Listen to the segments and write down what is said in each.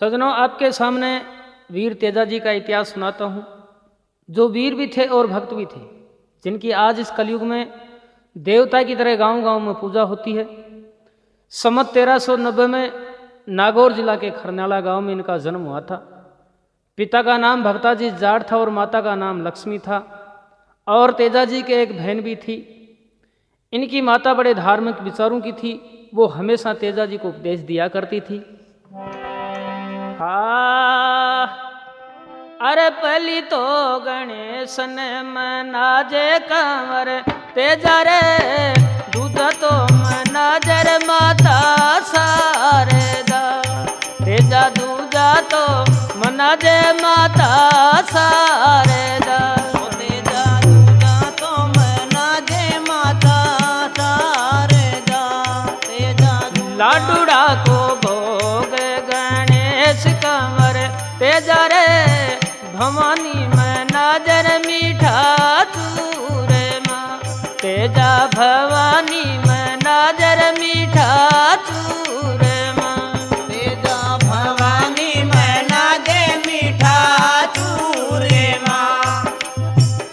सज्जनों, आपके सामने वीर तेजा जी का इतिहास सुनाता हूँ, जो वीर भी थे और भक्त भी थे, जिनकी आज इस कलयुग में देवता की तरह गांव-गांव में पूजा होती है। सम्मत 1390 में नागौर जिला के खरनाला गांव में इनका जन्म हुआ था। पिता का नाम भक्ताजी जाट था और माता का नाम लक्ष्मी था, और तेजा जी के एक बहन भी थी। इनकी माता बड़े धार्मिक विचारों की थी, वो हमेशा तेजा जी को उपदेश दिया करती थी। अरे पहली तो गणेश ने मनाजे कंवर तेजा रे, दूजा तो मनाजर माता सारे दा, तेजा दूजा तो मनाजे माता सारे दा, तेजा दूजा तो मनाजे माता सारे दा, तेजा लाडूड़ा को भोग गणेश कंवर तेजा रे, भवानी में नाजर मीठा चूरे माँ, तेजा भवानी में नाजर मीठा चूरे माँ, तेजा भवानी में नाजर मीठा चूरे माँ।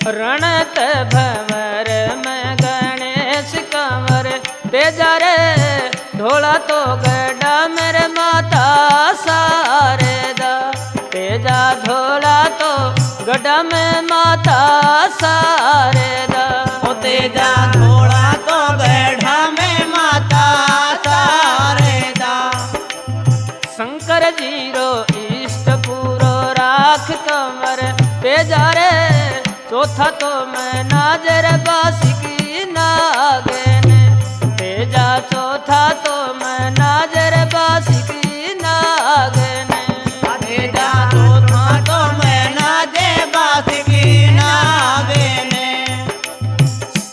रणत भंवर में गणेश कंवर तेजा रे, ढोला तो गड्ढा मेरे माता सारे दा, तेजा ढोला तो गड्ढा में माता सारे दा, ओ तेजा ढोला तो गड्ढा में माता सारे दा। शंकर जीरो इष्ट पूरो राख कंवर तेजा रे, चौथा तो मैं नाजर बासिकी नागन, तेजा चौथा तो मैं नाजर बासिकी नागन, तेजा चौथा तो मैं नाजर बासिकी नागन।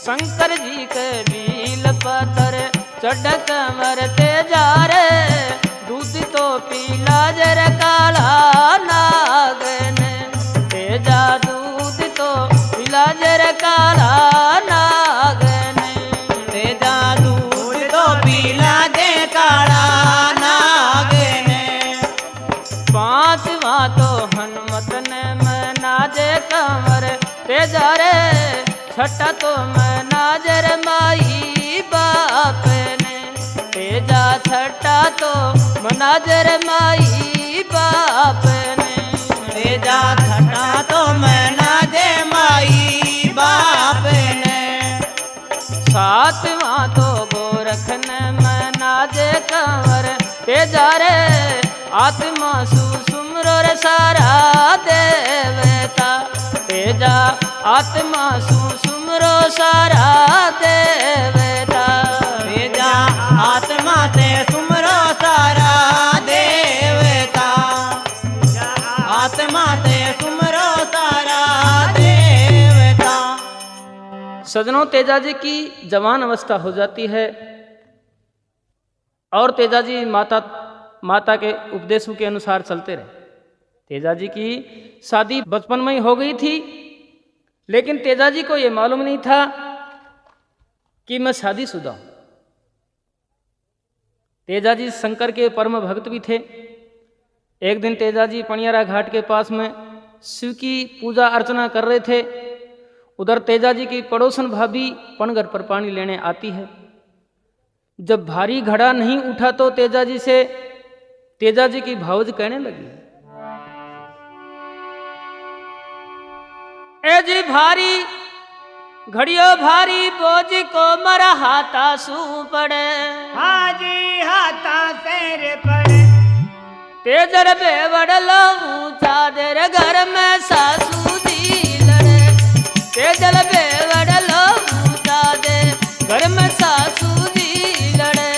शंकर जी के बील पत्थर चढ़ कंवर तेजा रे, दूध तो पीला जर काला नागन, तेजा दूध तो पीला जर काला नागन, तेजा दूध तो पीला जर काला नागन। पांचवा तो हनुमत ने मनाजे कंवर तेजा रे, छठा तो मनाजर माई बाप ने, तेजा छठा तो मनाजर माई बाप ने, तेजा छठा तो मनाजर माई बाप ने। सातवां तो गोरख ने मनाजे कंवर तेजा रे, आत्मा सुसुमरो रे सारा देवता, तेजा आत्मा सुसुमरो सारा देवता, तेजा आत्मा से सुमरो सारा देवता, आत्मा से सुमरो सारा देवता। सजनों, तेजा जी की जवान अवस्था हो जाती है और तेजा जी माता के उपदेशों के अनुसार चलते रहे। तेजा जी की शादी बचपन में ही हो गई थी, लेकिन तेजा जी को यह मालूम नहीं था कि मैं शादीशुदा हूं। तेजा जी शंकर के परम भक्त भी थे। एक दिन तेजा जी पनियारा घाट के पास में शिव की पूजा अर्चना कर रहे थे। उधर तेजा जी की पड़ोसन भाभी पनघर पर पानी लेने आती है। जब भारी घड़ा नहीं उठा तो तेजा जी की भावज कहने लगी, ए जी भारी घड़ियो भारी बोझ को मरा हाथा सू पड़े, हाजी हाथा सैर पड़े, तेजर बेवड़ लो ऊंचा देर घर में सासू जी लड़े, तेजर बेवड़ लो ऊंचा दे घर में सासू जी लड़े,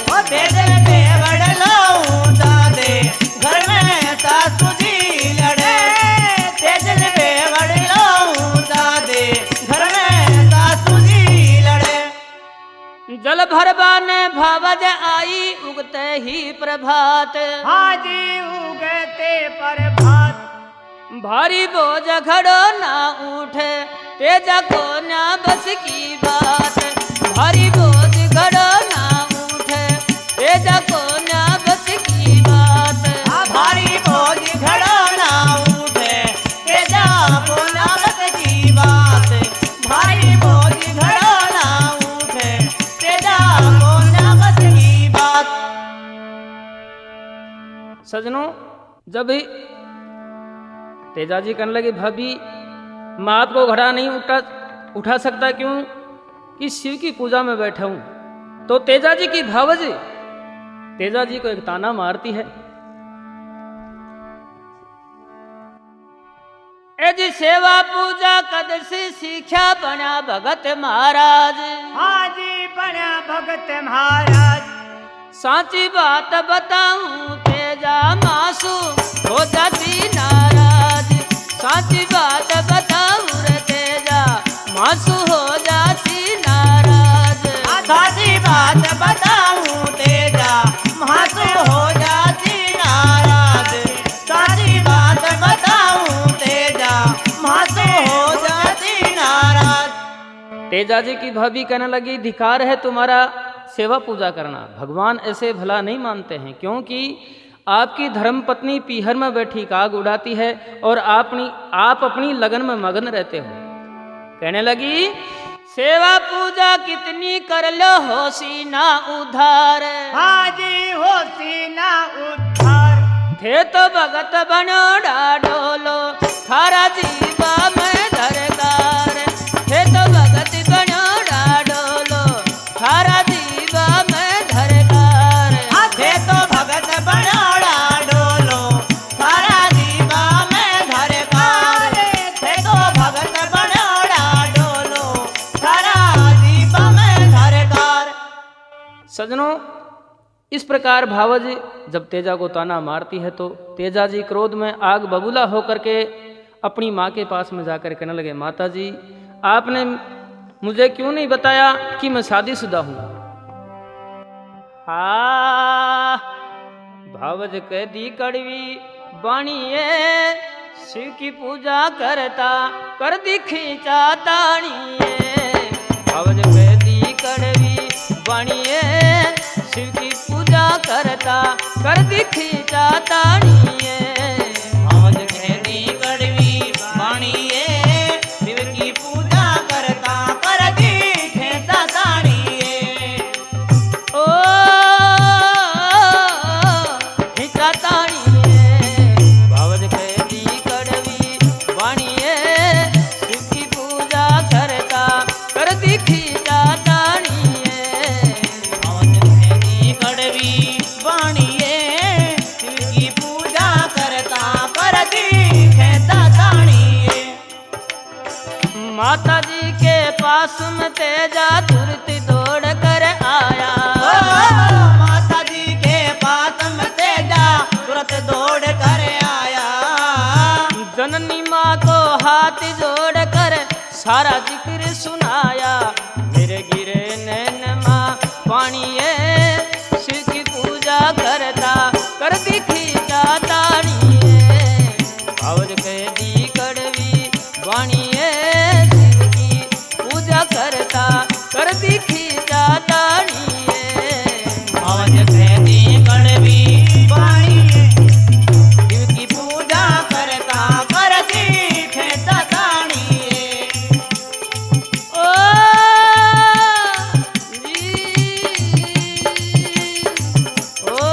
ओ तेजर बेवड़ लो ऊंचा दे घर में सासू जी लड़े, तेजर बेवड़ लो ऊंचा दे घर में सासू जी लड़े। जल भरवाने भावज आई उगते ही प्रभात, हाजी उगते प्रभात, भारी बोझ घड़ो ना उठे तेजा को ना बस की बात, भारी बोझ घड़ो ना उठे तेजा को ना बस की बात, भारी सजनों, जब ही तेजा जी कहने लगे भाभी मैं आपको घड़ा नहीं उठा सकता, क्यों कि शिव की पूजा में बैठा हूं, तो तेजा जी की भावज तेजा जी को एक ताना मारती है। जी सेवा पूजा कद से सीखा बना भगत महाराज। हाँ जी बना भगत महाराज। साची बात बताऊं तेजा मासू हो जाती नाराज। साची बात बताऊं रे तेजा मासू हो जाती नाराज। साची बात बताऊं तेजा मासू हो जाती नाराज। साची बात बताऊं तेजा मासू हो जाती नाराज। तेजा जी की भाभी कहने लगी धिकार है तुम्हारा सेवा पूजा करना, भगवान ऐसे भला नहीं मानते हैं, क्योंकि आपकी धर्मपत्नी पीहर में बैठी काग उड़ाती है और आप अपनी लगन में मगन रहते हो। कहने लगी सेवा पूजा कितनी कर लो होसी ना उधार। हाँ जी होसी ना उधार। थे तो भगत बनो डाडोलो थारा जीवा में दरकार। थे तो भगत बनो डाडोलो थारा जीवा में दरकार। थे तो भगत बनो डाडोलो थारा जीवा में दरकार। थे तो भगत बनो डाडोलो थारा जीवा में दरकार। सजनों, इस प्रकार भावज जब तेजा को ताना मारती है तो तेजा जी क्रोध में आग बबूला होकर के अपनी माँ के पास में जाकर कहने लगे माता जी आपने मुझे क्यों नहीं बताया कि मैं शादीशुदा हूं। हाँ भावज कह दी कड़वी बाणीए शिव की पूजा करता कर दी खींचा ताणीए। भावज कह दी कड़वी बाणीए शिव की पूजा करता कर दी खींचा ताणीए। भावज कह दी कड़वी बाणीए शिव की पूजा करता कर दी खींचा ताणीए। ओ खींचा ताणीए। भावज कह दी कड़वी बाणीए शिव की पूजा करता कर दी खींचा ताणीए। भावज कह दी कड़वी बाणीए शिव की पूजा करता कर दी खींचा ताणीए। माता जी के पास में तेजा तुरंत दौड़ कर आया। माता जी के पास में तेजा तुरंत दौड़ कर आया। जननी माँ को हाथ जोड़ कर सारा जिक्र सुनाया। मेरे गिरे नैन माँ पानिए शिव की पूजा करता कर दी खींचा ताणीए। भावज कह दी कड़वी बाणीए शिव की पूजा करता कर दी खींचा ताणीए। भावज कह दी कड़वी बाणीए शिव की पूजा करता कर दी खींचा ताणीए। ओ जी ओ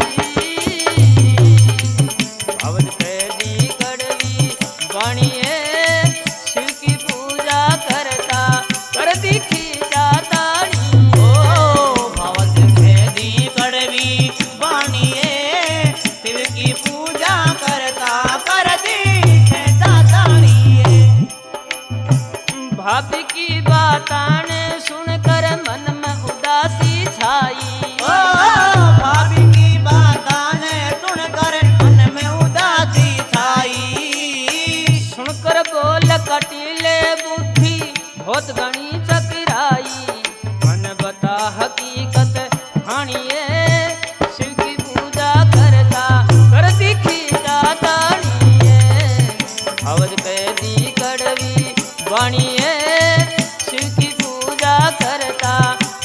जी भावज कह दी कड़वी बाणीए शिव की पूजा करता कर दी खींचा ताणीए। ओ भावज कह दी कड़वी बाणीए शिव की पूजा करता कर दी खींचा ताणीए। भाभी की बाताने सुनकर मन में उदासी छाई। ओ भाभी की बाताने सुनकर मन में उदासी छाई। सुनकर बोल कटीले बुद्धि बहुत घनी चकराई। मन बता हकीकत हानिए शिव की पूजा करता कर दी खींचा ताणीए। भावज कह दी कड़वी बाणीए शिव की पूजा करता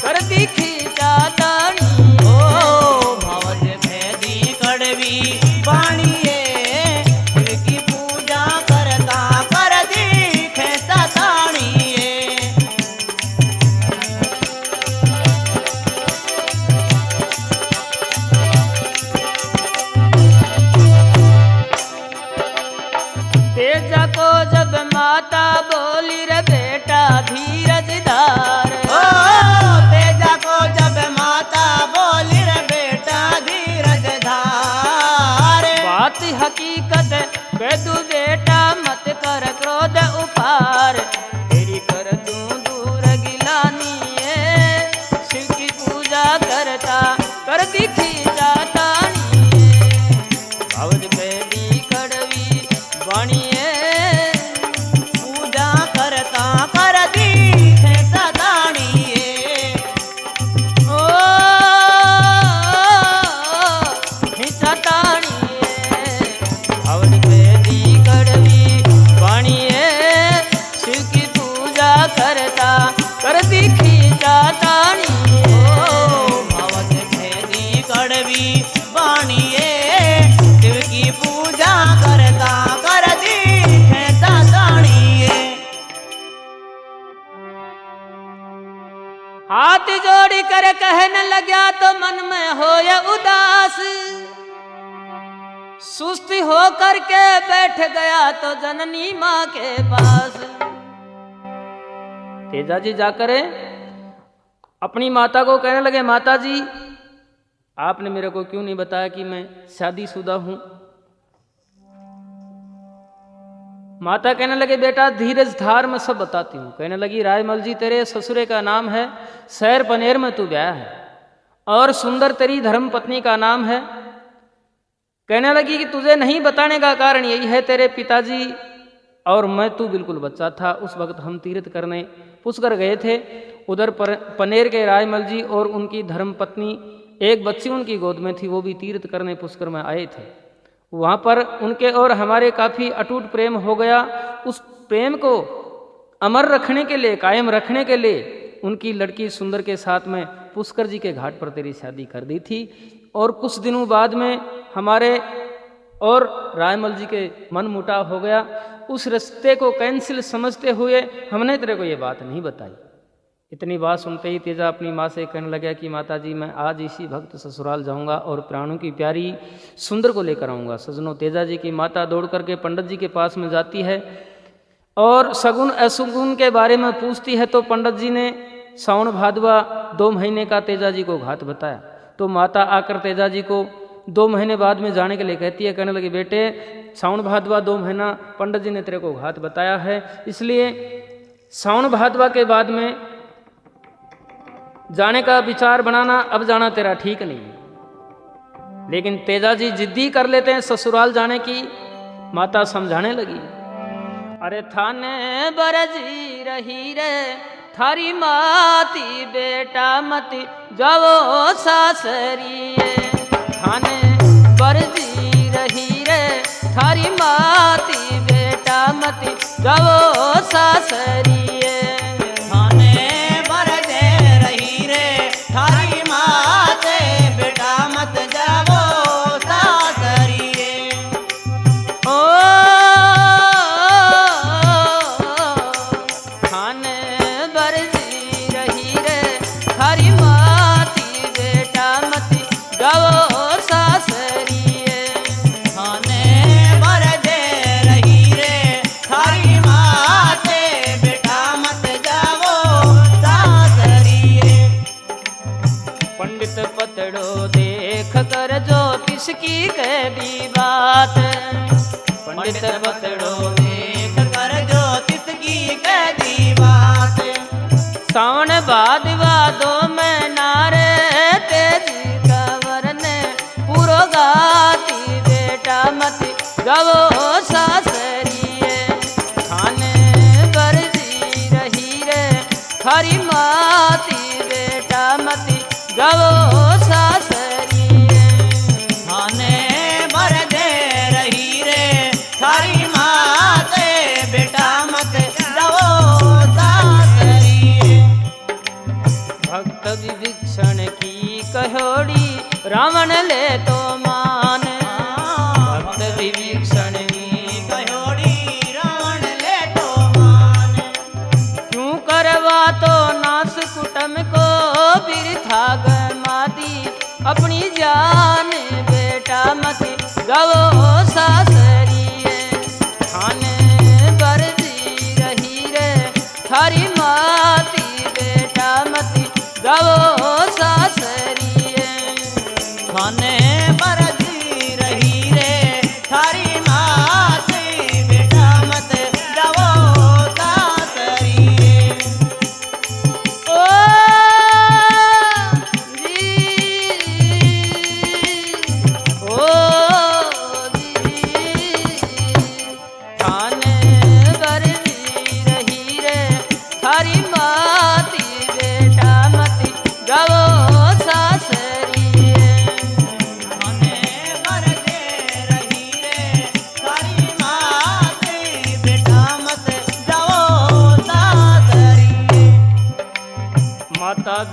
कर दी खींचा ताणीए। ओ भावज कह दी कड़वी बाणीए शिव की पूजा करता कर दी खींचा ताणीए। बात हकीकत कह तू बेटा मत कर क्रोध उपार तेरी कर दूं दूर गिलानी है शिव की पूजा करता कर दिखी जाता भवद बेदी कड़वी वाणी है पूजा करता कर दिखे सदानी ओ हिचतानी भवद बेदी कड़वी वाणी है शिव की पूजा करता कर दिखी जातानी भवद भेदी कड़वी वाणिए शिव की पूजा करता कर दिखे सदानिए हाथ जोड़ी कर कहने लगा तो मन में होया उदास सुस्ती हो करके बैठ गया तो जननी माँ के पास तेजा जी जाकर अपनी माता को कहने लगे माता जी आपने मेरे को क्यों नहीं बताया कि मैं शादीशुदा हूं। माता कहने लगे बेटा धीरज धार मैं सब बताती हूँ। कहने लगी रायमल जी तेरे ससुरे का नाम है शहर पनेर में तू ब्याह है और सुंदर तेरी धर्म पत्नी का नाम है। कहने लगी कि तुझे नहीं बताने का कारण यही है तेरे पिताजी और मैं तू बिल्कुल बच्चा था उस वक्त हम तीर्थ करने पुष्कर गए थे उधर पनेर के रायमल जी और उनकी धर्म पत्नी एक बच्ची उनकी गोद में थी वो भी तीर्थ करने पुष्कर में आए थे। वहाँ पर उनके और हमारे काफ़ी अटूट प्रेम हो गया। उस प्रेम को अमर रखने के लिए कायम रखने के लिए उनकी लड़की सुंदर के साथ में पुष्कर जी के घाट पर तेरी शादी कर दी थी और कुछ दिनों बाद में हमारे और रायमल जी के मन मुटाव हो गया। उस रिश्ते को कैंसिल समझते हुए हमने तेरे को ये बात नहीं बताई। इतनी बात सुनते ही तेजा अपनी माँ से कहने लगा कि माता जी मैं आज इसी भक्त ससुराल जाऊंगा और प्राणों की प्यारी सुंदर को लेकर आऊँगा। सजनों तेजा जी की माता दौड़ करके पंडित जी के पास में जाती है और सगुन अशुगुन के बारे में पूछती है तो पंडित जी ने सावन भादवा 2 महीने का तेजा जी को घात बताया। तो माता आकर तेजा जी को 2 महीने बाद में जाने के लिए कहती है। कहने लगी बेटे सावन भादवा 2 महीना पंडित जी ने तेरे को घात बताया है इसलिए सावन भादवा के बाद में जाने का विचार बनाना अब जाना तेरा ठीक नहीं। लेकिन तेजा जी जिद्दी कर लेते हैं ससुराल जाने की। माता समझाने लगी अरे थाने बरजी रही रे थारी माती बेटा मती जाओ सासरी थाने बरजी रही रे थारी माती बेटा मती जाओ सासरी थारी माते बेटा मत जावो सासरिए ओ खाने बरजी रही रे थारी माती बेटा मत जावो सासरिए खाने बरजे रही रे थारी माते बेटा मत जावो सासरिए पंडित पतड़ो देख कर ज्योतिष की कहदी बात पंडित पतड़ो देख कर ज्योतिष की कहदी बात सावन भादवा 2 महीना रे तेजी का वरने पूरो गाती बेटा मत जाओ सासरिए खाने बरजी रही रे थारी माती बेटा मती जाओ सासरिए खाने बरजे रही रे थारी माते बेटा मत जाओ सासरिए भक्त विभीषण की कहोड़ी रावण ले तो मान भक्त विभीषण की कहोड़ी रावण ले तो मान क्यों करवा तो नास कुटम को बिरथा गमादी अपनी जान बेटा मत जाओ सासरिए खाने बरजी रही रे थारी माती बेटा मत जाओ सासरिए खाने बरजी रही रे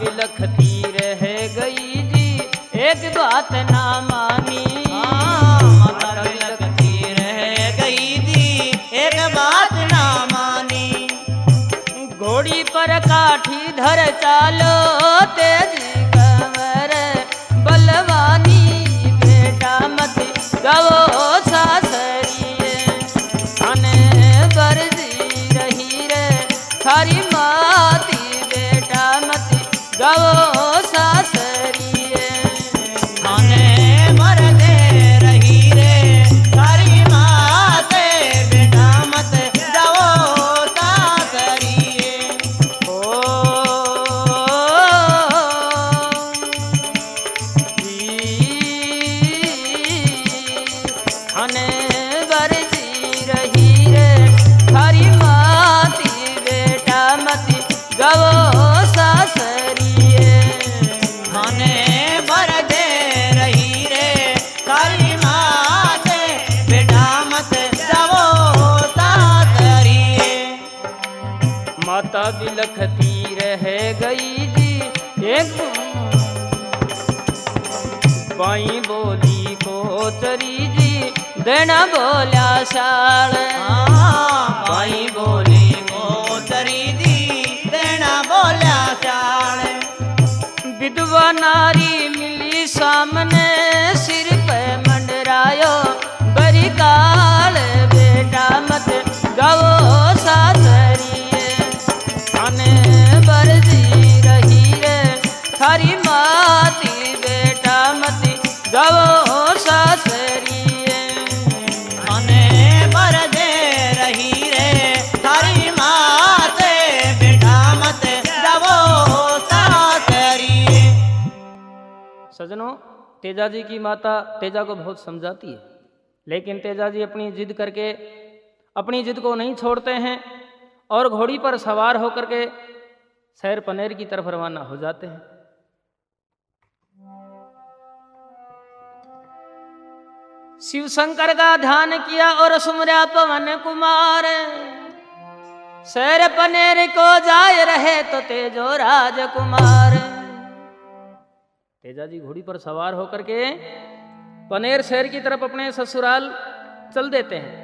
बिलखती रह गई जी एक बात ना मानी। माता बिलखती रह गई जी एक बात ना मानी। घोड़ी पर काठी धर चालो तेज कमर बलवानी बेटा मत गवो सासरिए थाने बरजी रही रे थारी माती बेटा मत गवो सासरिए थाने मरदे रही रे थारी माते बेटा मत जाओ सासरिए। थाने बरजी रही रे थारी माती बेटा मत गवो सासरिए थाने मरदे रही रे थारी माते बेटा मत जाओ सासरिए। माता बिलखती रह गई जी एक बाई बोली को चरी जी देना बोला शाल भाई बोली मोतरी दी देना बोला चाल। विधवा नारी मिली सामने सिर पे मंडरायो बरी काल बेटा मत गवो सासरिए थाने बरजी रही रे थारी माती बेटा मत गवो सासरिए थाने मरदे रही रे थारी माते बेटा मत जाओ सासरिए। सजनों, तेजा जी की माता तेजा को बहुत समझाती है, लेकिन तेजा जी अपनी जिद करके अपनी जिद को नहीं छोड़ते हैं और घोड़ी पर सवार होकर के शहर पनेर की तरफ रवाना हो जाते हैं। शिव शंकर का ध्यान किया और सुमरा पवन कुमार शहर पनेर को जाए रहे तो तेजो राजकुमार। तेजा जी घोड़ी पर सवार होकर के पनेर शहर की तरफ अपने ससुराल चल देते हैं।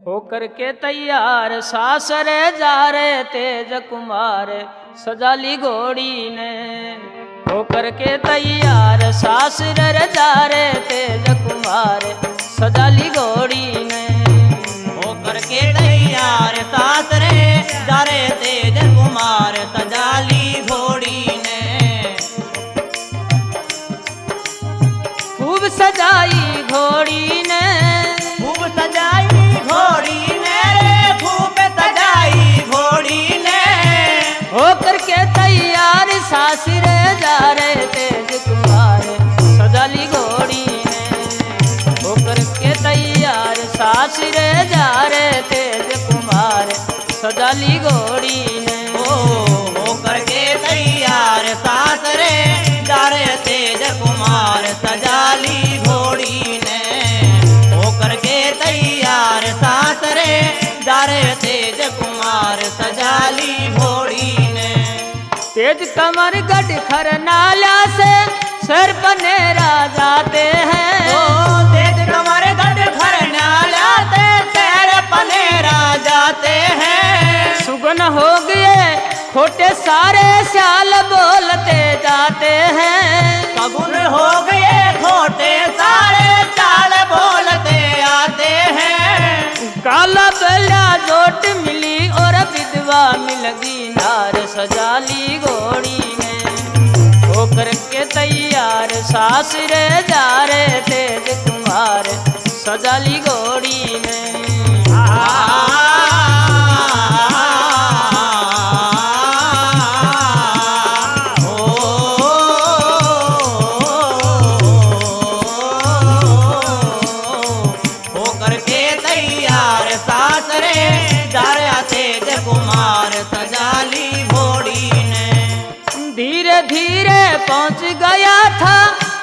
होकर के तैयार सासरे जा रहे तेज कुमार सजाली घोड़ी ने होकर के तैयार सासरे जा रहे तेज कुमार सजाली घोड़ी ने होकर के तैयार सासरे जा रे तेज कुमार सजाली घोड़ी ने। खूब सजाई घोड़ी ने खूब सजाई घोड़ी ने रे खूब सजाई घोड़ी ने। होकर के तैयार सासरे जा रहे तेज कुमार सजाली घोड़ी ने होकर के तैयार सासरे जा रहे तेज कुमार सजाली घोड़ी ने। होकर के तैयार सासरे जा रे तेज कुमार सजाली घोड़ी ने। होकर के तैयार सासरे जा रे तेज कुमार सजाली घोड़ी ने। तेज कमर गढ़ खरनाला से सर पनेरा जाते हैं। तेज कमर गढ़ खरनाला से सर पनेरा जाते हैं। सुगन हो गए खोटे सारे श्याल बोलते जाते हैं। सगुन हो गए खोटे सारे चाल बोलते आते हैं। काला बेला जोट मिली और विधवा मिल गई नार सजाली घोड़ी में होकर के तैयार सासरे जा रहे तेज कुमार सजाली घोड़ी में। होकर के तैयार सासरे जा रहे तेज कुमार सजाली घोड़ी ने। धीरे धीरे पहुंच गया था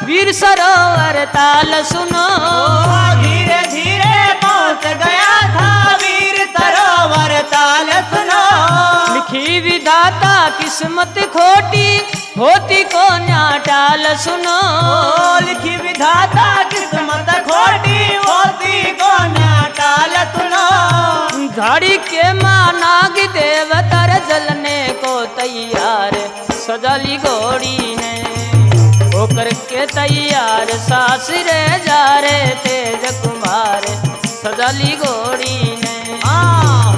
वीर सरोवर ताल सुनो। धीरे धीरे पहुंच गया था वीर सरोवर ताल सुनो। लिखी विधाता की किस्मत खोटी होती को न्याटाल सुनो। लिखी विधाता किस्मत खोटी होती को न्याटाल सुनो। झाड़ी के माँ नाग देवतर जलने को तैयार सजाली घोड़ी ने होकर के तैयार सासरे जा रे तेज कुमार सजाली घोड़ी ने।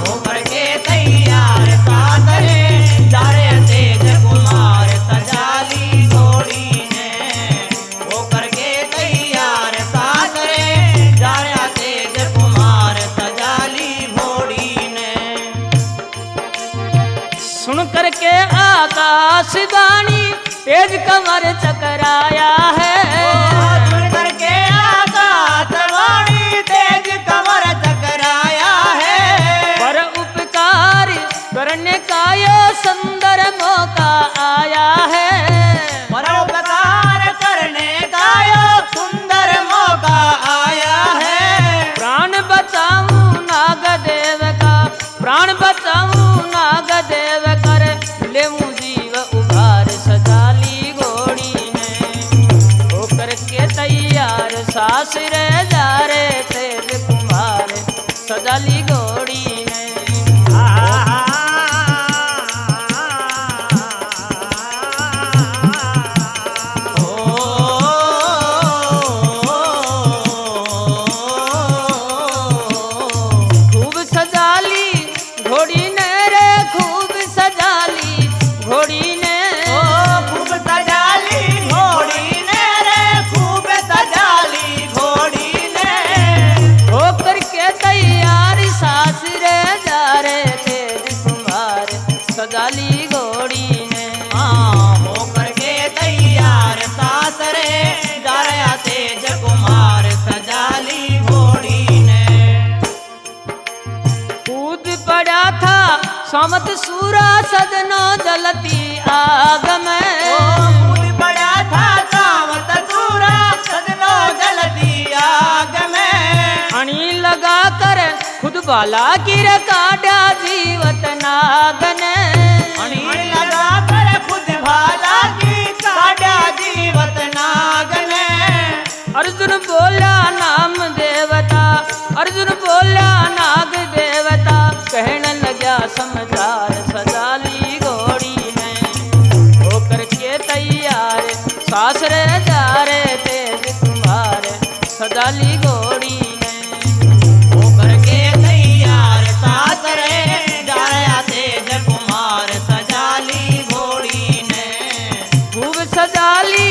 होकर के तैयार सासरे जा रे तेज कुमार सजाली घोड़ी ने। होकर के तैयार सासरे जा रे तेज कुमार सजाली घोड़ी ने। सुन करके आकाशवाणी तेज कमर चकराया है। सुन करके आकाशवाणी तेज कमर चकराया है। पर उपकार करने का यो सुंदर मौका आया है। पर उपकार करने का यो सुंदर मौका आया है। प्राण बचाऊं नागदेव का प्राण बचाऊं नागदेव कर लेऊं जीव उभार सजाली घोड़ी ने। होकर के तैयार सासरे जा रे तेज कुमार सजाली घोड़ी ने। खूब सजाली घोड़ी ने रे खूब सजाली घोड़ी ने। खूब सजाली घोड़ी ने रे खूब सजाली घोड़ी ने। होकर के तैयार सासरे जा रे तेज कुमार सजाली घोड़ी ने। होकर के तैयार सासरे जा रहा तेज कुमार सजाली घोड़ी ने। कूद पड़ा था समत सूरा सदनो जलती आग में। कूद पड़ा था सावत सूरा सदनो जलती आग में। अणी लगा कर खुद बाला गिर काटा जीवत नाग ने। अणी लगा कर खुद भाला की काटा जीवत नाग ने। अर्जुन बोला नाम देवता अर्जुन बोला नाग देवता कहने लगा समझार सजाली घोड़ी ने। होकर के तैयार सासरे जा रे तेज कुमार सजाली घोड़ी ने। होकर के तैयार सासरे जा रहा तेज कुमार सजाली घोड़ी ने। खूब सजाली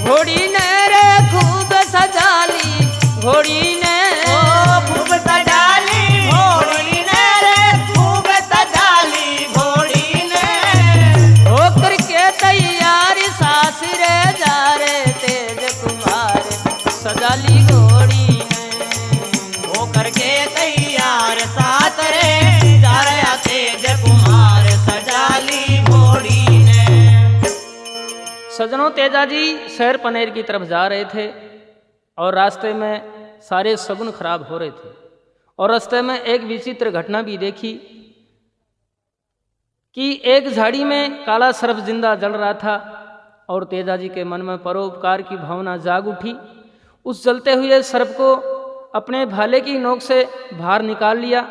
घोड़ी ने रे खूब सजाली घोड़ी ने। खूब सजाली घोड़ी ने रे खूब सजाली घोड़ी ने। होकर के तैयार सासरे जा रे तेज कुमार सजाली घोड़ी ने। होकर के तैयार सासरे जा रहा तेज कुमार सजाली घोड़ी ने। सजनों तेजाजी शहर पनेर की तरफ जा रहे थे और रास्ते में सारे शगुन खराब हो रहे थे। और रास्ते में एक विचित्र घटना भी देखी कि एक झाड़ी में काला सर्प जिंदा जल रहा था और तेजाजी के मन में परोपकार की भावना जाग उठी। उस जलते हुए सर्प को अपने भाले की नोक से बाहर निकाल लिया।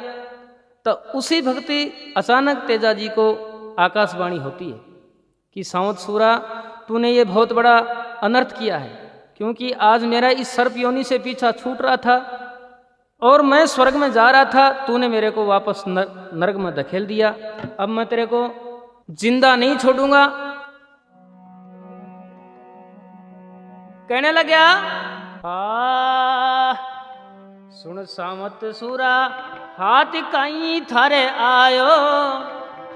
तो उसी भक्ति अचानक तेजाजी को आकाशवाणी होती है कि सावत सूरा तूने ये बहुत बड़ा अनर्थ किया है, क्योंकि आज मेरा इस सर्प योनि से पीछा छूट रहा था और मैं स्वर्ग में जा रहा था। तूने मेरे को वापस नरक में धकेल दिया। अब मैं तेरे को जिंदा नहीं छोड़ूंगा। कहने लगा सुन सामत सूरा हाथ कहीं थारे आयो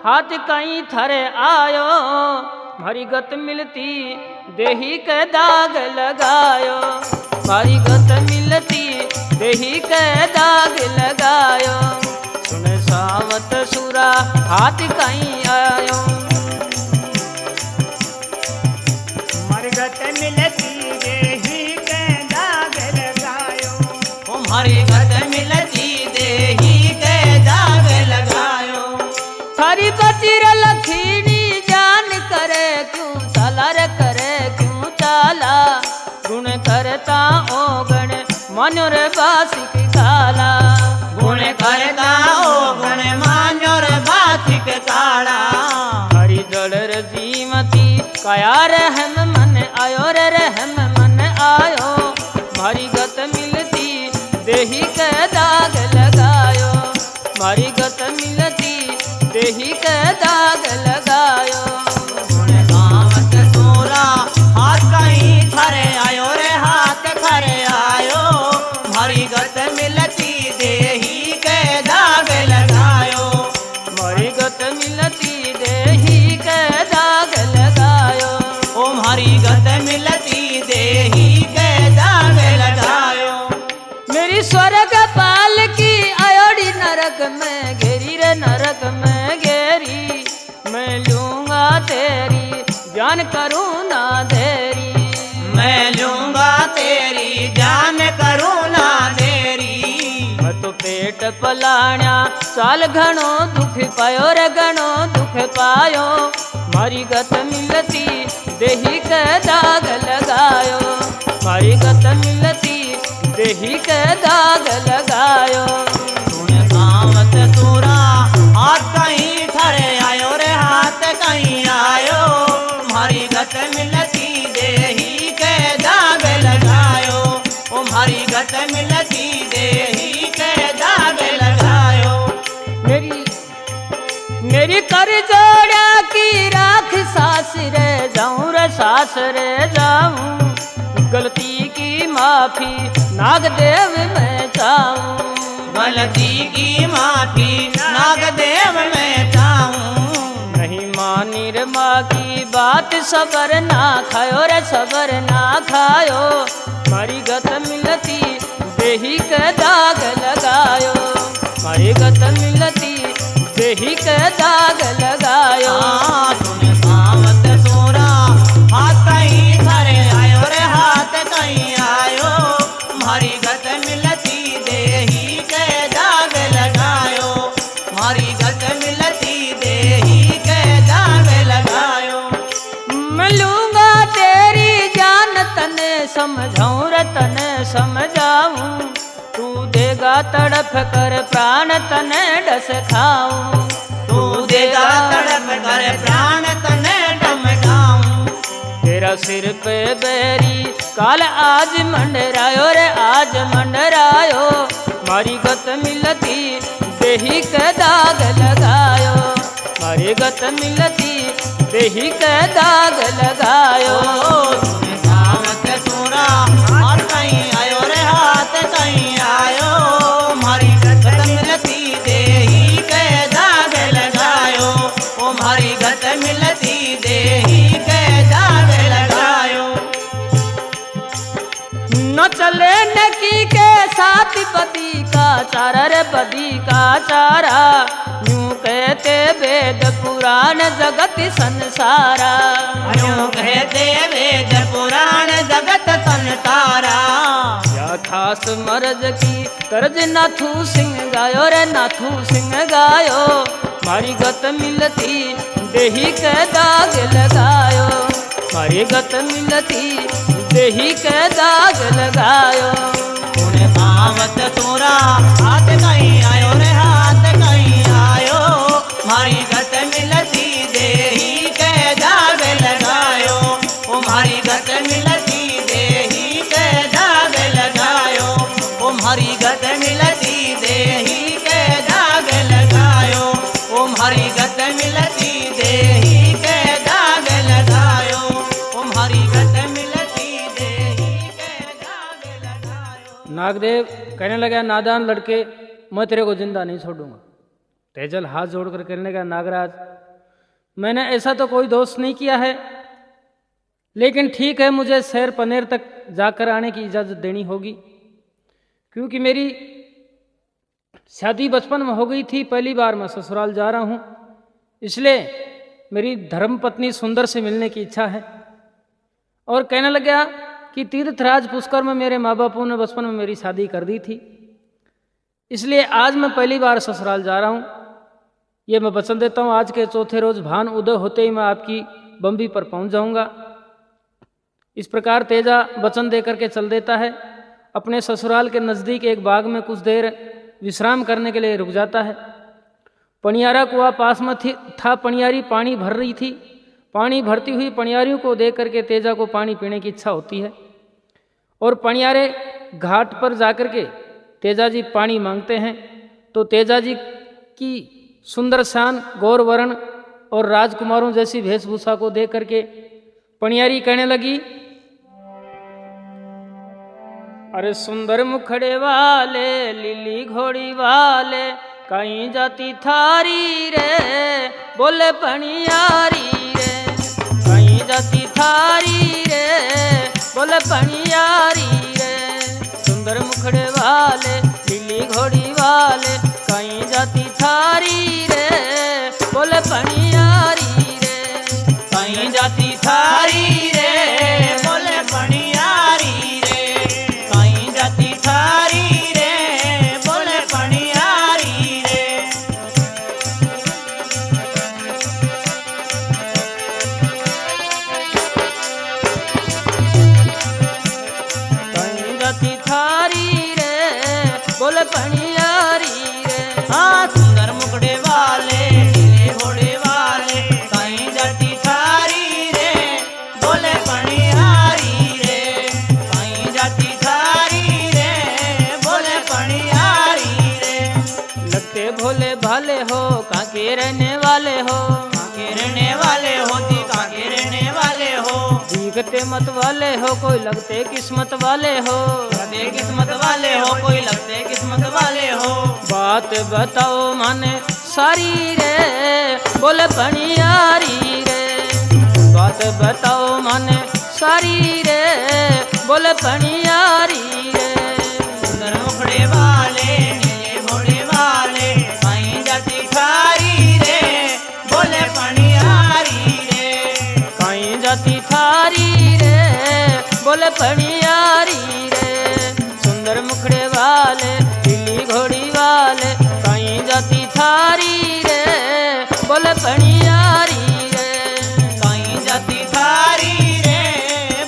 हाथ कहीं थारे आयो मारी गत मिलती देही के दाग लगायो मारी गत मिलती देही के दाग लगायो सुन सामत सूरा हाथ कहीं आयो मारी गत मिलती देही के दाग लगायो मारी गत मिलती देही के दाग लगायो थारी बचिर लखीनी जान ओ गण मान्यो रे बासिक काला। गुण करता ओ गुण मान्यो रे बासिक काला। हरि जल रजीमती काया रहम मन आयो रे रहम मन आयो। मारी गत मिलती देही के दाग लगायो। मारी गत मिलती देही के दाग लगायो। गुण गावत तोरा हाथ कहीं खरे आयो रे हाथ खरे आयो। मारी गत मिलती देही के दाग लगायो। मारी गत मिलती देही के दाग लगायो। ओ मारी गत मिलती देही के दाग लगायो। मेरी स्वर्ग पाल की अयोड़ी नरक में घेरी रे नरक में घेरी। मैं लूंगा तेरी जान करूँ ना देरी। मैं लूंगा तेरी जान करूँ ना देरी। मैं तो पेट पलाण्या साल घणो दुख पायो रे घणो दुख पायो। मारी गत मिलती देही के दाग लगायो। मारी गत मिलती देही के दाग लगायो। गुण गावत तोरा हाथ कहीं खरे आयो रे हाथ कहीं आयो। मारी गत मिलती देही के दाग लगायो। ओ मारी गत मिलती देही के दाग लगायो। मेरी कर जोड़ा की राख सास रे जाऊं रे सास रे जाऊं। गलती की माफी नागदेव मैं चाहूं। गलती की माफी नागदेव मैं चाहूं। नहीं मानी रे माँ की बात सबर ना खायो रे सबर ना खायो। मारी गत मिलती देही के दाग लगायो। मारी गत मिलती देही के दाग लगायो। गुण गावत तोरा हाथ कहीं खरे आयो रे हाथ कहीं आयो। मारी गत मिलती देही के दाग लगायो। मारी गत मिलती देही के दाग लगायो। मैं लूंगा तेरी जान तने समझाऊं रे तने समझाऊं। तू देगा तड़प कर प्राण तने डस खाऊं। तू देगा तड़प कर प्राण तने डमकाऊं। तेरा सिर पे बेरी काल आज मंडरायो रे आज मंडरायो। मारी गत मिलती देही के दाग लगायो। मारी गत मिलती देही के दाग लगायो। गुण गावत तोरा हाथ कहीं आयो रे हाथ कहीं आयो। मारी गत मिलती देही के दाग लगायो। ओ मारी गत मिलती देही के दाग लगायो। न चले नकी के साथ बदी का चारा रे बदी का चारा। यूं कहते वेद पुराण जगत संसारा। यूं कहते वेद पुराण जगत संसारा। या खास मर्ज की कर्ज नाथू सिंह गायो रे नाथू सिंह गायो। मारी गत मिलती देही के दाग लगायो। मारी गत मिलती देही के दाग लगायो। गुण गावत तोरा हाथ कहीं आयो रे हाथ कहीं आयो। मारी गत मिलती देही के दाग लगायो। ओ मारी गत मिलती देही के दाग लगायो। ओ मारी गत मिलती देही के दाग लगायो। ओ मारी गत मिलती देही के दाग लगायो। ओ मारी गत मिलती देही के दाग लगायो। नागदेव कहने लगा नादान लड़के मैं तेरे को जिंदा नहीं छोड़ूंगा। तेजल हाथ जोड़कर कहने लगा नागराज मैंने ऐसा तो कोई दोष नहीं किया है। लेकिन ठीक है मुझे शहर पनेर तक जाकर आने की इजाज़त देनी होगी। क्योंकि मेरी शादी बचपन में हो गई थी। पहली बार मैं ससुराल जा रहा हूँ। इसलिए मेरी धर्मपत्नी सुंदर से मिलने की इच्छा है। और कहने लगा कि तीर्थराज पुष्कर में मेरे माँ बापों ने बचपन में मेरी शादी कर दी थी। इसलिए आज मैं पहली बार ससुराल जा रहा हूँ। ये मैं वचन देता हूँ आज के चौथे रोज भान उदय होते ही मैं आपकी बम्बी पर पहुँच जाऊँगा। इस प्रकार तेजा वचन दे करके चल देता है। अपने ससुराल के नज़दीक एक बाग में कुछ देर विश्राम करने के लिए रुक जाता है। पनियारा कुआं पास में था। पनियारी पानी भर रही थी। पानी भरती हुई पनियारियों को देख करके तेजा को पानी पीने की इच्छा होती है और पनियारे घाट पर जाकर के तेजा जी पानी मांगते हैं। तो तेजा जी की सुंदर शान, गौर वर्ण और राजकुमारों जैसी वेशभूषा को देख करके पनियारी कहने लगी, अरे सुंदर मुखड़े वाले, लीली घोड़ी वाले, कहीं जाती थारी रे, बोले पनियारी रे, कहीं जाती थारी रे, बोले पनियारी रे। सुंदर मुखड़े वाले, लीली घोड़ी वाले, कहीं जाती थारी रे, बोले पनियारी रे, कहीं जाती थारी रे, बोले पनियारी रे, कहीं जाती थारी रे, बोले पनियारी रे। कहीं जाती थारी रे, बोले पनियारी रे। हाँ, सुंदर मुखड़े वाले, नीले घोड़े वाले, कहीं जाती थारी रे, बोले पनियारी रे, कहीं जाती थारी रे, बोले पनियारी रे। लगते भोले भाले हो, काके रहने वाले हो, काके रहने वाले हो जी, काके रहने वाले हो, दिखते मत वाले हो, कोई लगते किस्मत वाले हो, लगते किस्मत वाले हो, कोई लगते किस्मत वाले हो। बात बताओ माने सारी रे, बोले पनियारी रे, बात बताओ माने सारी रे, बोले पनियारी रे। सुंदर मुखड़े वाले, नीले घोड़े वाले, कहीं जाती थारी रे, बोले पनियारी रे, कहीं जाती थारी रे, बोले पनियारी रे। सुंदर मुखड़े वाले, लीली घोड़ी वाले, कहीं जाती थारी रे, बोले पनियारी रे, कहीं जाती थारी रे,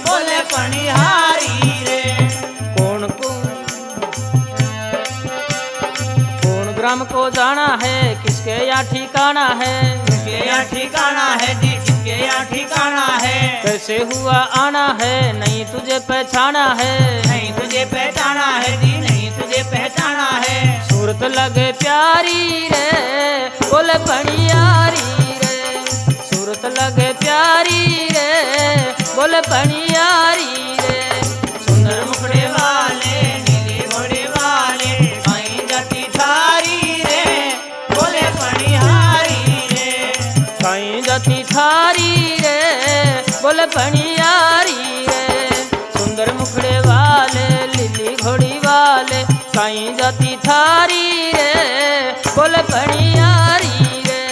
बोले पनिहारी रे। कौन ग्राम को जाना है, किसके यहाँ ठिकाना है, किसके यहाँ ठिकाना है जी, किसके यहाँ ठिकाना है। कैसे हुआ आना है, नहीं तुझे पहचाना है, नहीं तुझे पहचाना है जी, नहीं तुझे पहचाना है। सूरत लगे प्यारी रे, बोले पनियारी रे, सूरत लगे प्यारी रे, बोले पनियारी रे। सुंदर मुखड़े वाले, नीले घोड़े वाले, कहीं जाती थारी रे, बोले पनिहारी रे, कहीं जाती थारी रे, बोले पनियारी रे। सुंदर मुखड़े वाले, लीली घोड़ी वाले, कहीं जाती थारी रे, बोले पनियारी रे,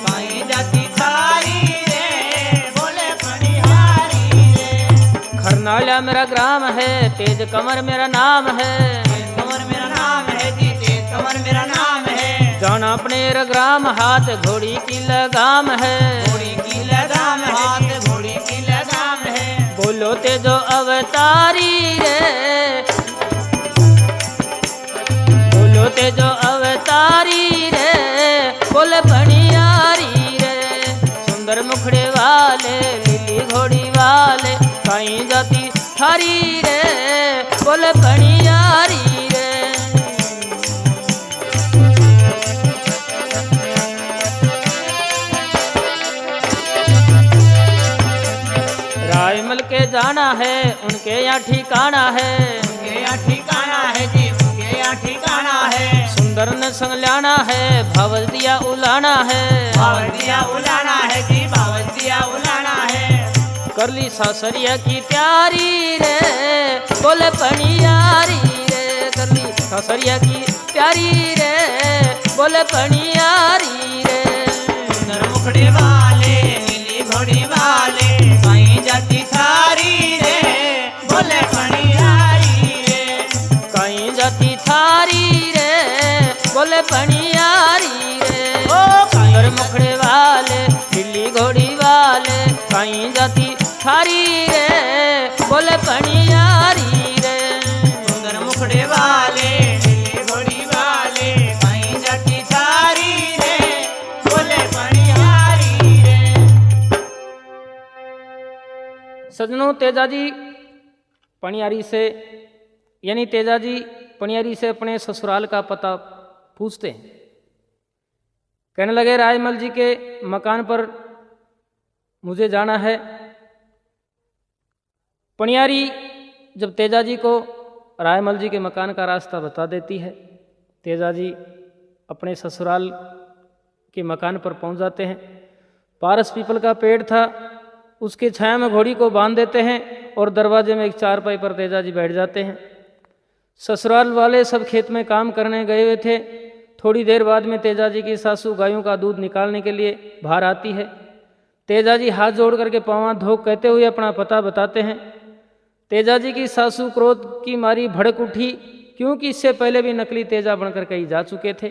कहीं जाती थारी रे, बोले पनिहारी रे। खरनाला मेरा ग्राम है, तेज कमर मेरा नाम है, तेज कमर मेरा नाम है जी, तेज कमर मेरा नाम है। जाना अपने ग्राम, हाथ घोड़ी की लगाम है, घोड़ी की लगाम, हाथ घोड़ी की लगाम है। बोलो तेजो अवतारी रे, बोलो तेजो अवतारी रे, बोले पनियारी रे। सुंदर मुखड़े वाले, लीली घोड़ी वाले, कहीं जाती थारी रे, बोले पनियारी रे। रायमल के जाना है, उनके यहाँ ठिकाना है, उनके यहाँ ठिकाना है जी, उनके यहाँ ठिकाना है। सुंदर ने संग लाना है, भावल दिया उलाना है, बावल दिया उलाना है जी, बावल दिया उलाना है। कर ली सासरिया की प्यारी रे, बोले पनियारी रे, कर ली सासरिया की प्यारी रे, बोले पनियारी रे। सुंदर मुखड़े वाले, नीली घोड़ी वाले, कहीं जाती थारी रे, बोले पनिहारी रे, कहीं जाती थारी रे, बोले पनियारी रे। सुंदर मुखड़े वाले, लीली घोड़ी वाले, कहीं जाती थारी रे, बोले पनियारी रे। सुंदर घोड़े वाले नीली घोड़ी वाले कहीं जटी थारी रे बोले पनिहारी रे। सजनों, तेजाजी पनियारी से यानी तेजाजी पनियारी से अपने ससुराल का पता पूछते हैं। कहने लगे रायमल जी के मकान पर मुझे जाना है। पनियारी जब तेजाजी को रायमल जी के मकान का रास्ता बता देती है, तेजाजी अपने ससुराल के मकान पर पहुंच जाते हैं। पारस पीपल का पेड़ था, उसके छाया में घोड़ी को बांध देते हैं और दरवाजे में एक चारपाई पर तेजाजी बैठ जाते हैं। ससुराल वाले सब खेत में काम करने गए हुए थे। थोड़ी देर बाद में तेजाजी की सासू गायों का दूध निकालने के लिए बाहर आती है। तेजाजी हाथ जोड़ करके पाँव धो कहते हुए अपना पता बताते हैं। तेजाजी की सासू क्रोध की मारी भड़क उठी, क्योंकि इससे पहले भी नकली तेजा बनकर कहीं जा चुके थे।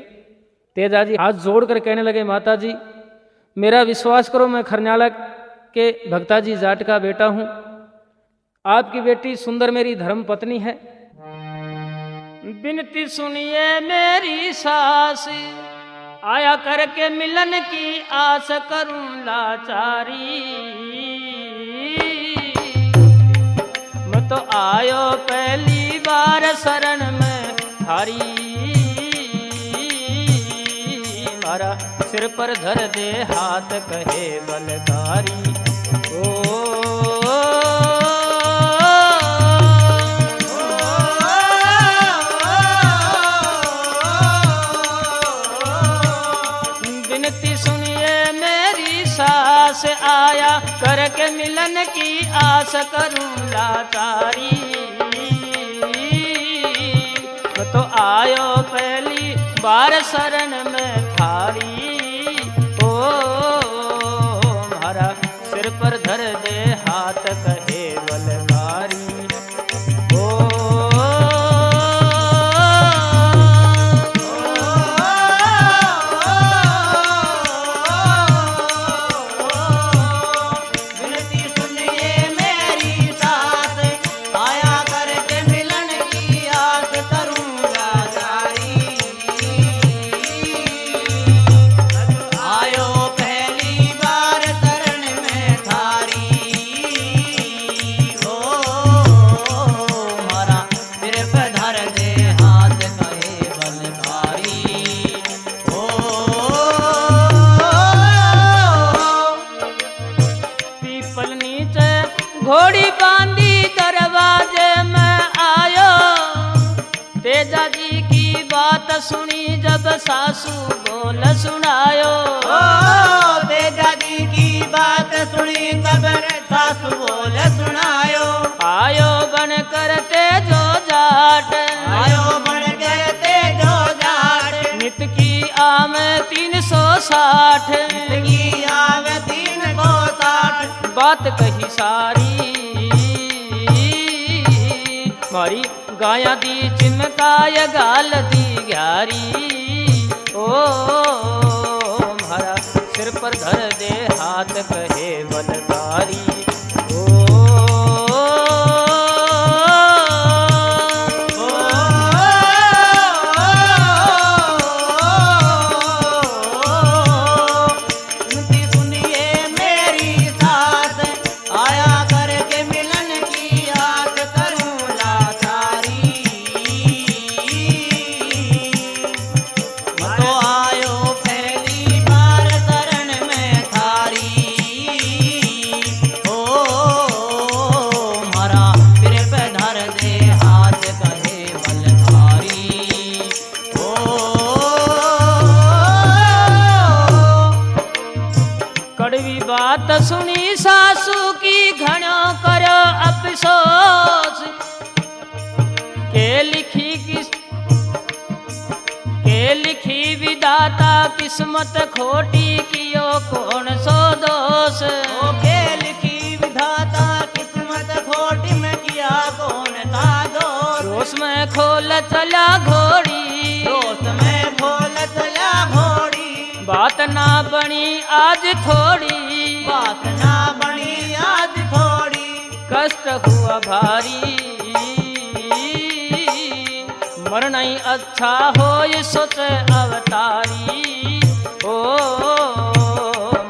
तेजाजी हाथ जोड़कर कहने लगे, माता जी मेरा विश्वास करो, मैं खरनाला के भक्ताजी जाट का बेटा हूँ। आपकी बेटी सुंदर मेरी धर्म पत्नी है। बिनती सुनिए मेरी सास, आया करके मिलन की आस करूं लाचारी। मैं तो आयो पहली बार शरण में थारी, मारा सिर पर धर दे हाथ कहे बलकारी। बिनती सुनिए मेरी सास, आया करके मिलन की आस करूं लाचारी। तो आयो पहली बार शरण में थारी, ओ मारा सिर पर धर दे हाथ कहे बलकारी। घोड़ी बांधी दरवाजे में आयो, तेजाजी की बात सुनी जब सासू बोल सुनायो। तेजाजी की बात सुनी तब सासू बोल सुनायो। आयो बन करते जो जाट, आयो बन करते जो जाट, नित की आम 360, नित की आम 360। बात कही सारी मारी गाया दी चिमकाय गाल दी ग्यारी। ओ मारा सिर पर धर दे हाथ कहे बलकारी। बात सुनी सासू की घणो करो अफसोस, के लिखी विधाता किस्मत खोटी कियो कौन सो दोष। के लिखी विधाता किस्मत खोटी में किया कौन सा दोष। रोष में खोल चला घोड़ी, रोष में खोल चला घोड़ी। बात ना बनी आज थोड़ी, बात ना बनी आज थोड़ी। कष्ट हुआ भारी, मरना ही अच्छा हो ये सोच अवतारी। ओ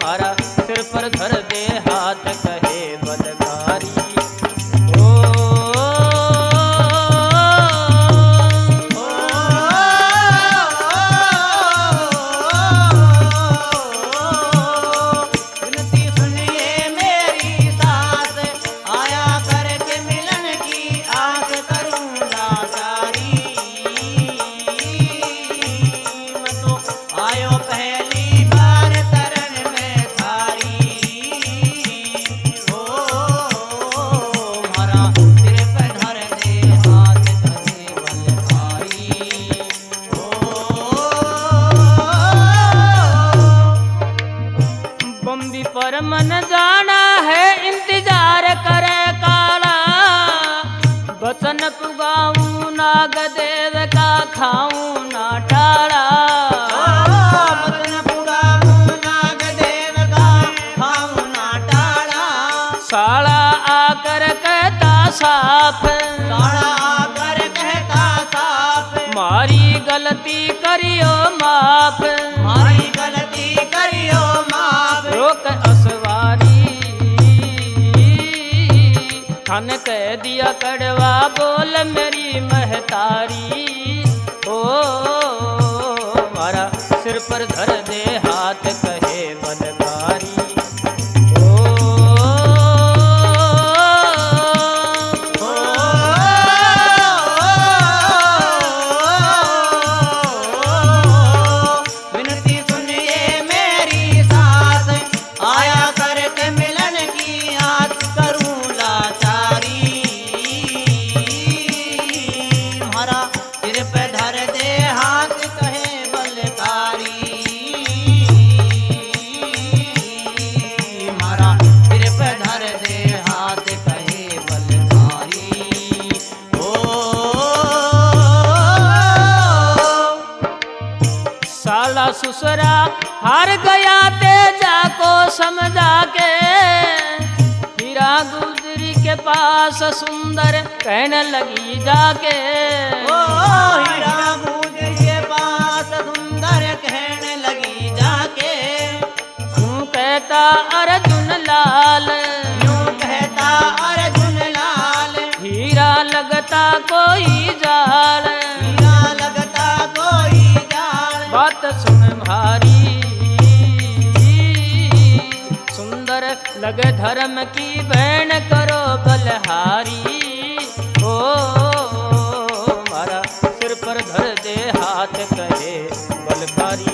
मारा सिर पर धर दे हाथ कहे बलकारी। पर मन जाना है इंतजार करे काला। बचन पुगाऊं नाग देव का खाऊं ना टाला। बचन पुगाऊं नाग देव का खाऊं ना टाला। साला आकर कहता साफ। साला आकर कहता साफ। मारी गलती करियो माफ। मारी गलती करियो माफ। रोक असवारी थान कह दिया कड़वा बोल मेरी महतारी। ओ मारा सिर पर धर दे हाथ कहे बलकारी। ससुरा हार गया तेजा को समझा के। हीरा गुजरी के पास सुंदर कहने लगी जाके। ओ हीरा गुजरी के पास सुंदर कहने लगी जाके। यूं कहता अर्जुन लाल। यूं कहता अर्जुन लाल। हीरा लगता कोई जाल। हीरा लगता कोई जाल। बात सुन भारी सुंदर लगे धर्म की बहन करो बलहारी। ओ मारा सिर पर धर दे हाथ कहे बलकारी।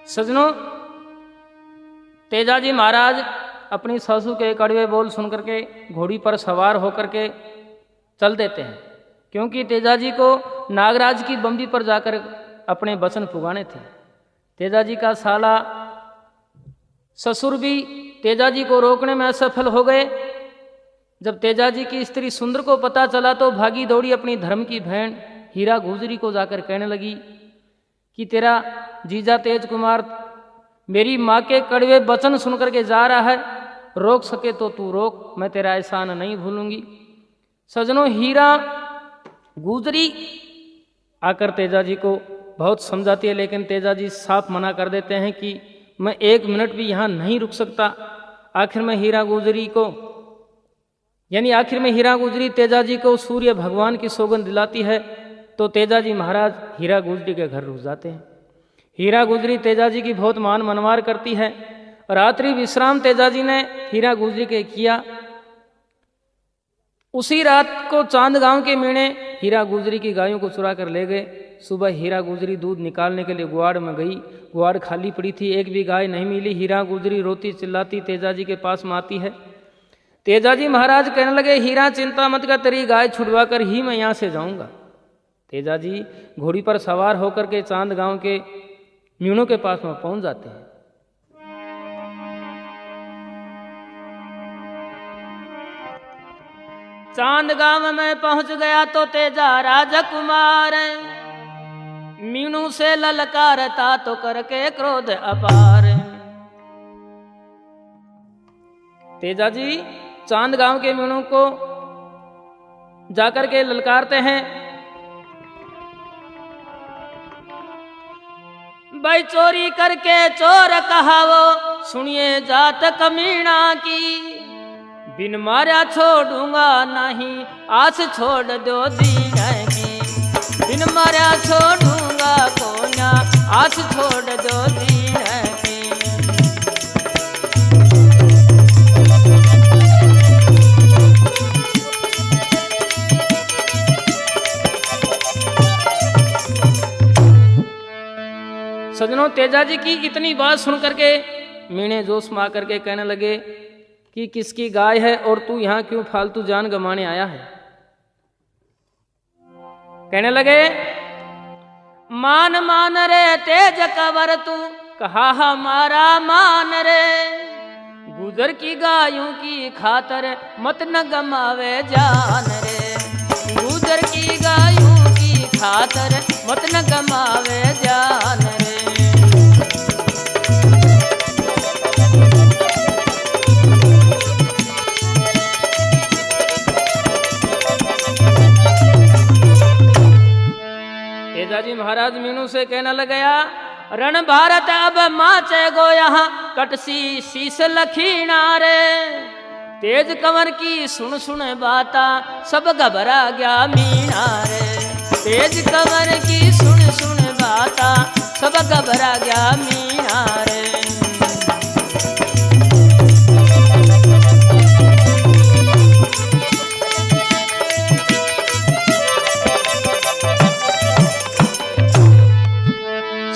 सजनों, तेजाजी महाराज अपनी सासू के कड़वे बोल सुनकर के घोड़ी पर सवार होकर के चल देते हैं, क्योंकि तेजाजी को नागराज की बंदी पर जाकर अपने वचन पुगाने थे। तेजाजी का साला ससुर भी तेजाजी को रोकने में असफल हो गए। जब तेजाजी की स्त्री सुंदर को पता चला तो भागी दौड़ी अपनी धर्म की बहन हीरा गुजरी को जाकर कहने लगी कि तेरा जीजा तेज कुमार मेरी माँ के कड़वे वचन सुनकर के जा रहा है, रोक सके तो तू रोक, मैं तेरा एहसान नहीं भूलूंगी। सजनों, हीरा गुजरी आकर तेजाजी को बहुत समझाती है, लेकिन तेजाजी साफ मना कर देते हैं कि मैं 1 मिनट भी यहाँ नहीं रुक सकता। आखिर में हीरा गुजरी तेजाजी को सूर्य भगवान की सौगंध दिलाती है, तो तेजाजी महाराज हीरा गुजरी के घर रुक जाते हैं। हीरा गुजरी तेजाजी की बहुत मान मनवार करती है। रात्रि विश्राम तेजाजी ने हीरा गुजरी के किया। उसी रात को चांद गांव के मीणे हीरा गुजरी की गायों को चुरा कर ले गए। सुबह हीरा गुजरी दूध निकालने के लिए गुआड़ में गई। गुआड़ खाली पड़ी थी, एक भी गाय नहीं मिली। हीरा गुजरी रोती चिल्लाती तेजा जी के पास में आती है। तेजा जी महाराज कहने लगे, हीरा चिंता मत कर, तेरी गाय छुड़वा कर ही मैं यहाँ से जाऊँगा। तेजा जी घोड़ी पर सवार होकर के चांद गांव के मीणों के पास में पहुँच जाते हैं। चांद गांव में पहुंच गया तो तेजा राजकुमार मीनू से ललकारता तो करके क्रोध अपार। तेजा जी चांद गांव के मीनू को जाकर के ललकारते हैं, भाई चोरी करके चोर कहा वो, सुनिए जात कमीना की, बिन मारा छोड़ूंगा नहीं, आस छोड़ दो दीन की, बिन मारा छोड़ूंगा कोना, आस छोड़ दो दीन की। सजनों, तेजा जी की इतनी बात सुन करके मीणे जोश में आकर के कहने लगे कि किसकी गाय है और तू यहां क्यों फालतू जान गंवाने आया है। कहने लगे, मान मान रे तेज कवर तू, कहा हमारा मान रे, गुजर की गायों की खातर मत न गमावे जान रे, गुजर की गायों की खातर मत न गमावे जान रे। तेजा जी महाराज मीनू से कहने लगा, रण भारत अब माचे गो यहाँ, कटसी शीस लखीना रे, तेज कंवर की सुन सुन बाता, सब घबरा गया मीना रे, तेज कंवर की सुन सुन बाता, सब घबरा गया मीना रे।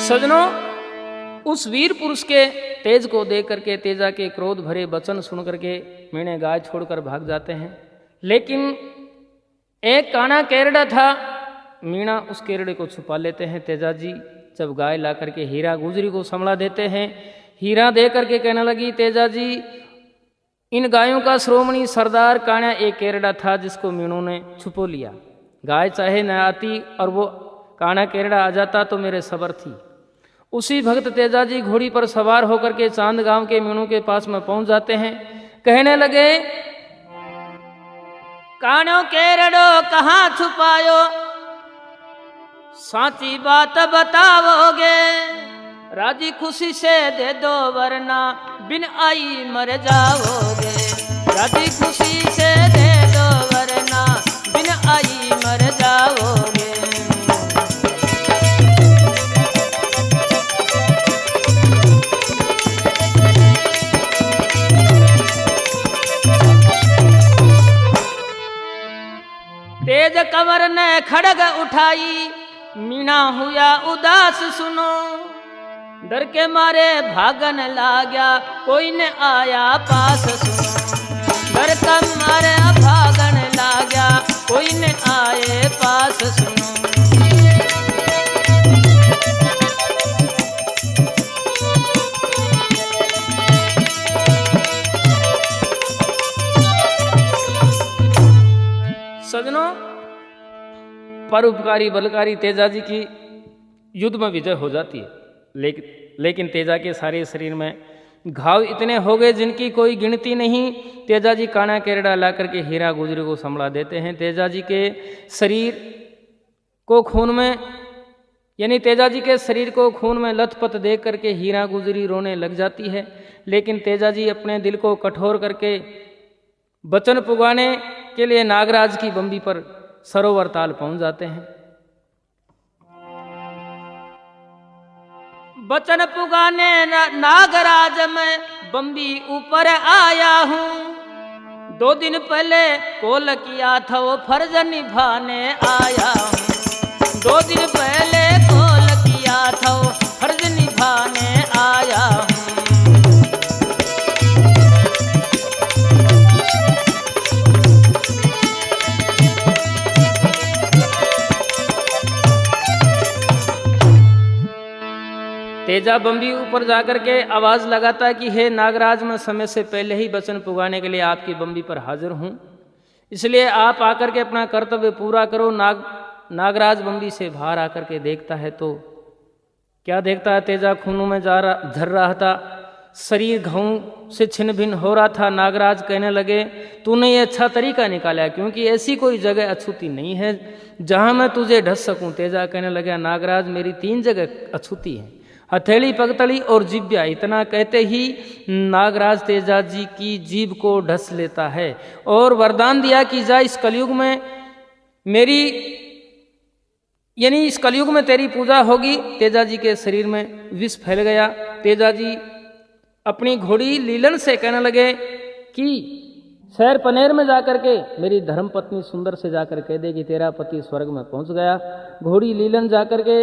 सजनों, उस वीर पुरुष के तेज को देख करके, तेजा के क्रोध भरे वचन सुन करके मीणे गाय छोड़कर भाग जाते हैं। लेकिन एक काना केरड़ा था, मीणा उस केरड़े को छुपा लेते हैं। तेजा जी जब गाय ला करके हीरा गुजरी को संभला देते हैं, हीरा दे करके कहने लगी, तेजा जी इन गायों का श्रोमणी सरदार काना एक केरड़ा था जिसको मीणू ने छुपो लिया। गाय चाहे न आती और वो काना केरड़ा आ जाता तो मेरे सबर थी। उसी भक्त तेजा जी घोड़ी पर सवार होकर के चांद गांव के मीणू के पास में पहुंच जाते हैं। कहने लगे, कानो केरड़ो कहाँ छुपायो, साची बात बताओगे, राजी खुशी से दे दो वरना बिन आई मर जाओगे, राजी खुशी से दे दो वरना बिन आई मर जाओगे। तेज कंवर ने खड़ग उठाई, मीणा हुआ उदास सुनो, डर के मारे भागन लागया कोई न आया पास सुनो, डर के मारे भागन लागया कोई न आए पास सुनो। सजनों, परोपकारी बलकारी तेजा जी की युद्ध में विजय हो जाती है, लेकिन तेजा के सारे शरीर में घाव इतने हो गए जिनकी कोई गिनती नहीं। तेजा जी काना केरड़ा ला करके हीरा गुजरी को संभला देते हैं। तेजा जी के शरीर को खून में, यानी तेजा जी के शरीर को खून में लथपथ देख करके हीरा गुजरी रोने लग जाती है। लेकिन तेजा जी अपने दिल को कठोर करके वचन पुगाने के लिए नागराज की बम्बी पर सरोवर ताल पहुंच जाते हैं। वचन पुगाने नागराज में बम्बी ऊपर आया हूँ, 2 दिन पहले कॉल किया था वो फर्ज निभाने आया हूँ, 2 दिन पहले सौ फर्ज निभाने आया हूँ। तेजा बम्बी ऊपर जाकर के आवाज लगाता कि हे नागराज, मैं समय से पहले ही वचन पुगाने के लिए आपकी बम्बी पर हाजिर हूँ, इसलिए आप आकर के अपना कर्तव्य पूरा करो। नागराज बम्बी से बाहर आकर के देखता है तो क्या देखता है, तेजा खूनों में झर रहा था, शरीर घावों से छिन्न भिन्न हो रहा था। नागराज कहने लगे तूने ये अच्छा तरीका निकाला, क्योंकि ऐसी कोई जगह अछूती नहीं है जहाँ मैं तुझे ढस सकूं। तेजा कहने लगा नागराज, मेरी 3 जगह अछूती है, हथेली, पगतली और जिब्या। इतना कहते ही नागराज तेजा जी की जीभ को ढस लेता है और वरदान दिया कि जा इस कलयुग में मेरी इस कलयुग में तेरी पूजा होगी। तेजा जी के शरीर में विष फैल गया। तेजा जी अपनी घोड़ी लीलन से कहने लगे कि शहर पनेर में जाकर के मेरी धर्म पत्नी सुंदर से जाकर कह दे कि तेरा पति स्वर्ग में पहुंच गया। घोड़ी लीलन जाकर के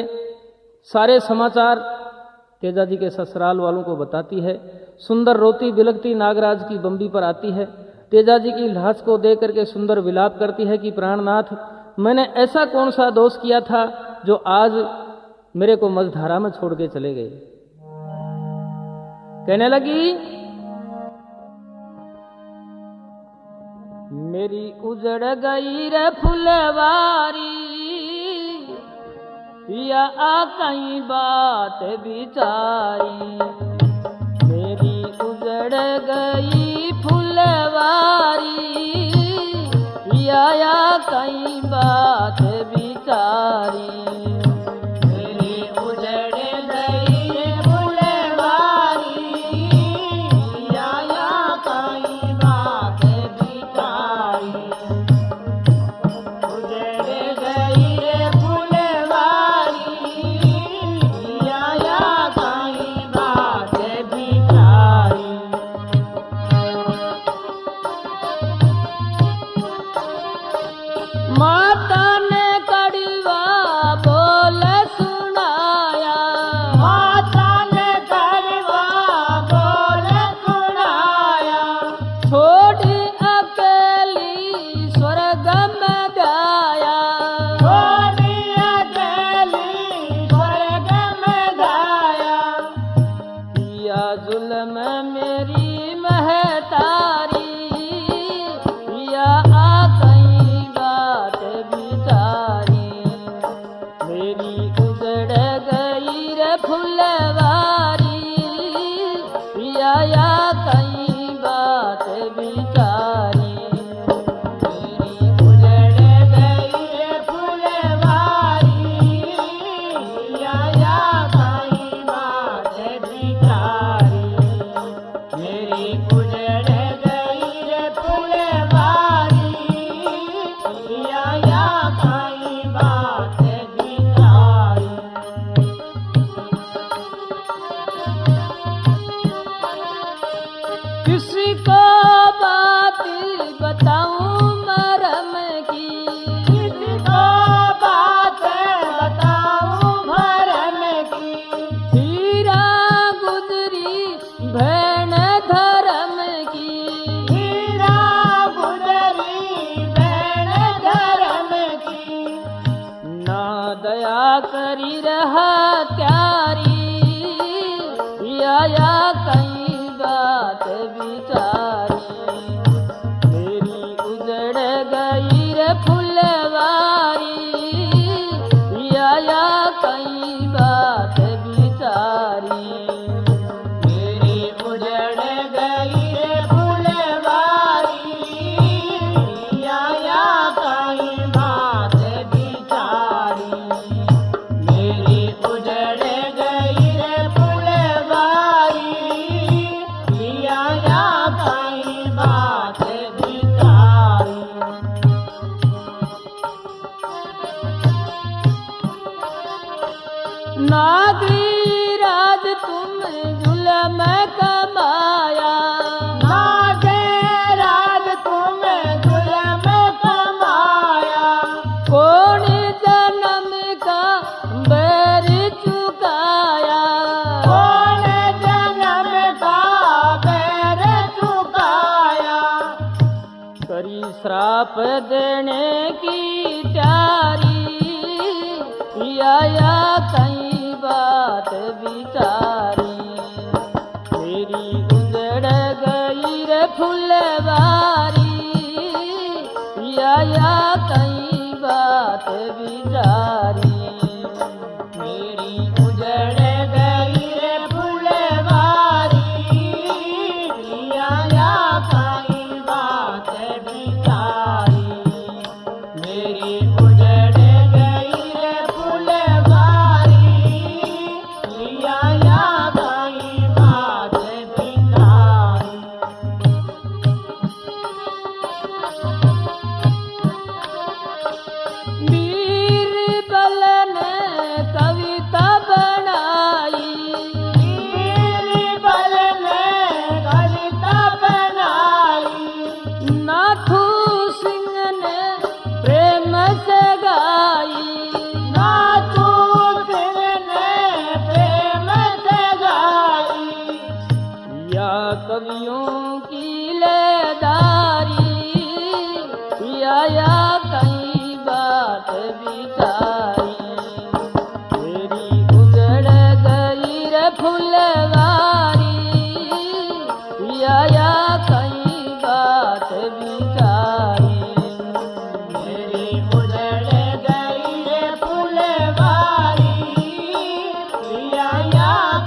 सारे समाचार तेजा जी के ससुराल वालों को बताती है। सुंदर रोती बिलखती नागराज की बम्बी पर आती है। तेजा जी की लाश को देख करके सुंदर विलाप करती है कि प्राणनाथ, मैंने ऐसा कौन सा दोष किया था जो आज मेरे को मझधारा में छोड़ के चले गए। कहने लगी मेरी उजड़ गई रे फुलवारी, या कई बात बिचारी। मेरी उजड़ गई फुलवारी, या कई बात बिचारी। मेरी उजड़ गई फुलवारी, या कई बात बिचारी। उजड़ गई फुलवारी, या कई बात बिचारी। माता ने कड़वा बोल सुनाया, माता ने कड़वा बोल सुनाया। छोड़ी अकेली स्वर्ग में गाया, छोड़ी अकेली स्वर्ग में गाया। किया जुल्म मेरी महतारी, या कई बात बिचारी। मेरी उजड़ गई रे फुलवारी, या कई बात बिचारी। मेरी उजड़ गई रे फुलवारी, या कई बात बिचारी। मेरी उजड़ गई रे फुलवारी, या कई बात बिचारी। किसी को बात बताऊं मरम की, किसी को बात बताऊं मरम की। हीरा गुजरी भैन धर्म की, हीरा गुजरी भैन धर्म की। ना दया करी रहा त्यारी, या कई बात बिचारी। मेरी उजड़ गई रे फुलवारी, या कई बात बिचारी। मेरी उजड़ गई रे फुलवारी, या कई बात बिचारी। मेरी उजड़ गई रे फुलवारी, या कई बात बिचारी। नागरी राज तुम जुल्म कमाया, नागे राज तुम जुल्म कमाया। कौन जन्म का बैर चुकाया, श्राप देने की तैयारी, या कई बात विचारी। मेरी उजड़ गई रे फुलवारी, या कई बात विचारी। मेरी उजड़ गई रे फुलवारी, या कई बात विचारी। मेरी उजड़ गई रे फुलवारी, या कई बात विचारी। बीरबल ने कविता बनाई, बीरबल ने कविता बनाई। नाथू सिंह ने प्रेम से गाई, नाथू सिंह ने प्रेम से गाई। या कवियों की लेदारी, या कई बात विचारी। मेरी उजड़ गई रे फुलवारी, या कई बात विचारी। मेरी उजड़ गई रे फुलवारी, या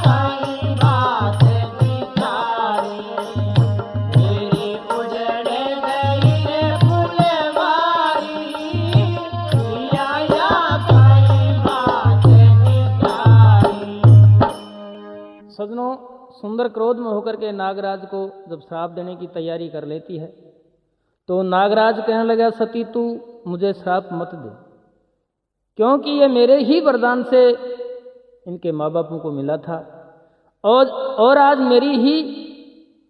कई बात विचारी। मेरी उजड़ गई रे फुलवारी, या कई बात विचारी। सजनों, सुंदर क्रोध में होकर के नागराज को जब श्राप देने की तैयारी कर लेती है तो नागराज कहने लगा, सती तू मुझे श्राप मत दे, क्योंकि ये मेरे ही वरदान से इनके माँ बापों को मिला था और आज मेरी ही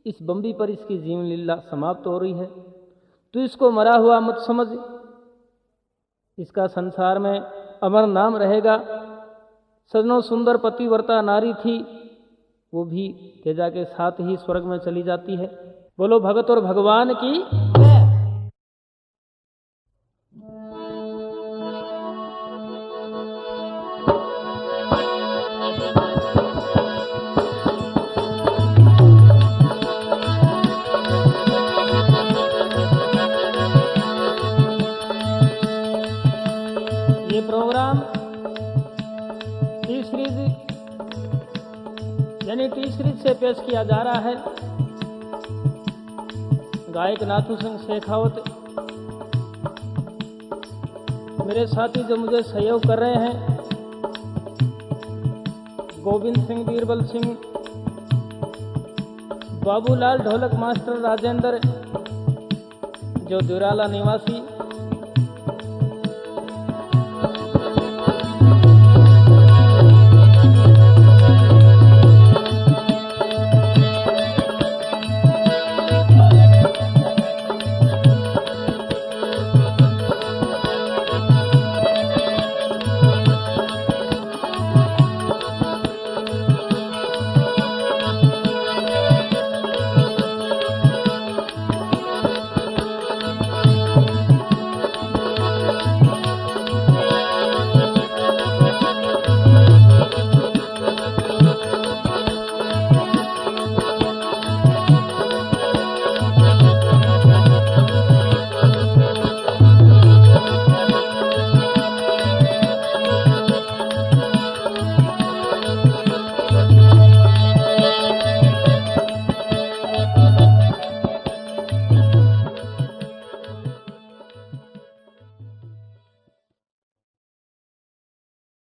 इस बम्बी पर इसकी जीवन लीला समाप्त हो रही है। तू इसको मरा हुआ मत समझ, इसका संसार में अमर नाम रहेगा। सजनों, सुंदर पतिव्रता नारी थी, वो भी तेजा के साथ ही स्वर्ग में चली जाती है। बोलो भगत और भगवान की जय। ये प्रोग्राम टी सीरीज यानी टी सीरीज से पेश किया जा रहा है। गायक नाथू सिंह शेखावत मेरे साथी जो मुझे सहयोग कर रहे हैं, गोविंद सिंह, बीरबल सिंह, बाबूलाल ढोलक मास्टर, राजेंद्र जो दुराला निवासी,